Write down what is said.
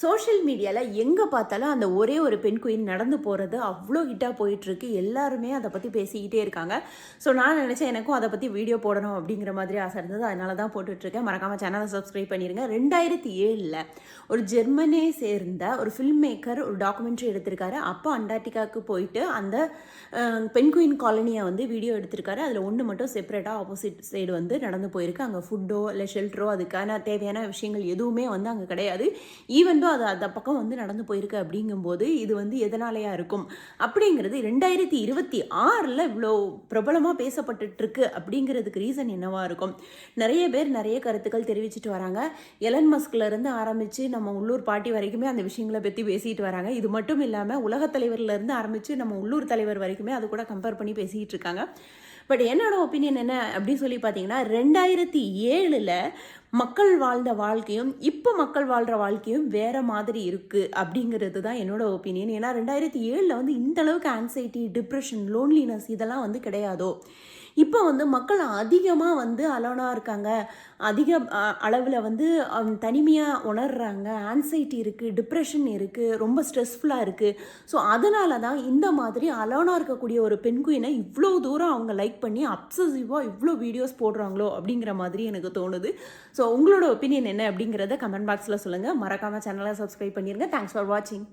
Social மீடியாவில் எங்கே பார்த்தாலும் அந்த ஒரே ஒரு பெண் குயின் நடந்து போகிறது அவ்வளோ ஹிட்டாக போயிட்டுருக்கு. எல்லாருமே அதை பற்றி பேசிக்கிட்டே இருக்காங்க. ஸோ நான் நினச்சேன் எனக்கும் அதை பற்றி வீடியோ போடணும் அப்படிங்கிற மாதிரி ஆசை இருந்தது. அதனால தான் போட்டுட்ருக்கேன். மறக்காமல் சேனலை சப்ஸ்கிரைப் பண்ணிடுங்க. 2007 ஒரு ஜெர்மனியை சேர்ந்த ஒரு ஃபில்ம் மேக்கர் ஒரு டாக்குமெண்ட்ரி எடுத்திருக்காரு. அப்போ அண்டார்டிகாவுக்கு போயிட்டு அந்த பெண் குயின் காலனியை வந்து வீடியோ எடுத்திருக்காரு. அதில் ஒன்று மட்டும் செப்பரேட்டாக ஆப்போசிட் சைடு வந்து நடந்து போயிருக்கு. அங்கே ஃபுட்டோ இல்லை ஷெல்டரோ அதுக்கான தேவையான விஷயங்கள் எதுவுமே வந்து அங்கே கிடையாது. ஈவன் அது அந்த பக்கம் வந்து நடந்து போயிருக்கு. அப்படிங்கும்போது இது வந்து எதனாலையா இருக்கும் அப்படிங்கிறது 2026 இவ்வளோ பிரபலமாக பேசப்பட்டு இருக்கு அப்படிங்கிறதுக்கு ரீசன் என்னவா இருக்கும்? நிறைய பேர் நிறைய கருத்துக்கள் தெரிவிச்சுட்டு வராங்க. எலன் மஸ்க்ல இருந்து ஆரம்பிச்சு நம்ம உள்ளூர் பாட்டி வரைக்குமே அந்த விஷயங்களை பற்றி பேசிட்டு வராங்க. இது மட்டும் இல்லாமல் உலக தலைவர்ல இருந்து ஆரம்பிச்சு நம்ம உள்ளூர் தலைவர் வரைக்குமே அது கூட கம்பேர் பண்ணி பேசிட்டு இருக்காங்க. பட் என்னோட ஒப்பீனியன் என்ன அப்படின்னு சொல்லி பார்த்தீங்கன்னா, 2007 மக்கள் வாழ்ந்த வாழ்க்கையும் இப்போ மக்கள் வாழ்கிற வாழ்க்கையும் வேற மாதிரி இருக்குது அப்படிங்கிறது தான் என்னோட ஒப்பீனியன். ஏன்னா 2007 வந்து இந்த அளவுக்கு ஆங்ஸைட்டி, டிப்ரெஷன், லோன்லினஸ் இதெல்லாம் வந்து கிடையாதோ. இப்போ வந்து மக்கள் அதிகமாக வந்து அலோனாக இருக்காங்க. அதிக அளவில் வந்து தனிமையாக உணர்கிறாங்க. ஆன்சைட்டி இருக்குது, டிப்ரெஷன் இருக்குது, ரொம்ப ஸ்ட்ரெஸ்ஃபுல்லாக இருக்குது. ஸோ அதனால தான் இந்த மாதிரி அலோனாக இருக்கக்கூடிய ஒரு பெண் குயினை இவ்வளோ தூரம் அவங்க லைக் பண்ணி அப்சசிவாக இவ்வளோ வீடியோஸ் போடுறாங்களோ அப்படிங்கிற மாதிரி எனக்கு தோணுது. ஸோ உங்களோட ஒப்பீனியன் என்ன அப்படிங்கிறத கமெண்ட் பாக்ஸில் சொல்லுங்கள். மறக்காமல் சேனலை சப்ஸ்கிரைப் பண்ணிடுங்க. தேங்க்ஸ் ஃபார் வாட்சிங்.